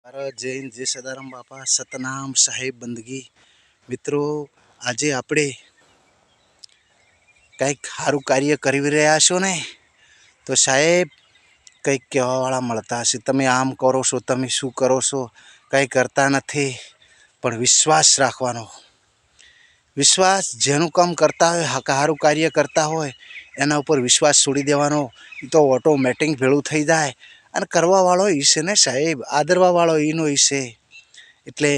भारत जैन जय सदाराम बापा सतनाम साहेब बंदगी मित्रों आज आपणे કંઈક સારું કાર્ય કરી રહ્યા છો ને તો સાહેબ કંઈક કહેવાવાળા મળતા હશે. તમે આમ કરો છો, તમે શું કરો છો, કંઈ કરતા નથી. પણ વિશ્વાસ રાખવાનો. વિશ્વાસ જેનું કામ કરતા હોય, સારું કાર્ય કરતા હોય એના ઉપર વિશ્વાસ છોડી દેવાનો. એ તો ઓટોમેટિક ભેળું થઈ જાય. અને કરવાવાળો એ છે ને સાહેબ, આદરવાવાળો એનો એ છે. એટલે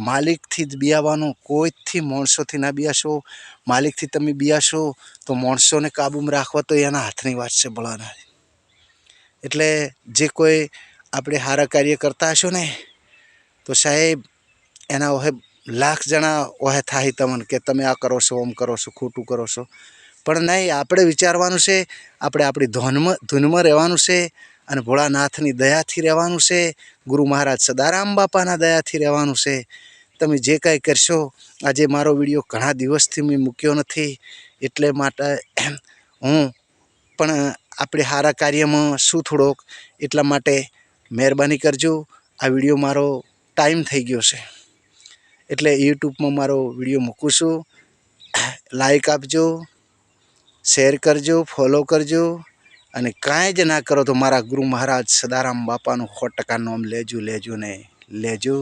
માલિકથી જ બિયાવાનું, કોઈથી માણસોથી ના બિયાશો. માલિકથી તમે બિયાશો તો માણસોને કાબૂમાં રાખવા તો એના હાથની વાત છે ભલાના. એટલે જે કોઈ આપણે સારા કાર્ય કરતા હશો ને તો સાહેબ એના ઓહે લાખ જણા ઓહે થાય તમને કે તમે આ કરો છો, આમ કરો છો, ખોટું કરો છો. પણ નહીં, આપણે વિચારવાનું છે, આપણે આપણી ધૂનમાં રહેવાનું છે અને ભોળાનાથની દયાથી રહેવાનું છે. ગુરુ મહારાજ સદારામ બાપાના દયાથી રહેવાનું છે. તમે જે કાંઈ કરશો, આજે મારો વિડીયો ઘણા દિવસથી મેં મૂક્યો નથી, એટલે માટે હું પણ આપણે સારા કાર્યમાં શું થોડોક, એટલા માટે મહેરબાની કરજો. આ વિડીયો મારો ટાઈમ થઈ ગયો છે એટલે યુટ્યુબમાં મારો વિડીયો મૂકું છું. લાઈક આપજો, શેર કરજો, ફોલો કરજો. અને કાંઈ જ ના કરો તો મારા ગુરુ મહારાજ સદારામ બાપાનું 100% નામ લેજો ને લેજો.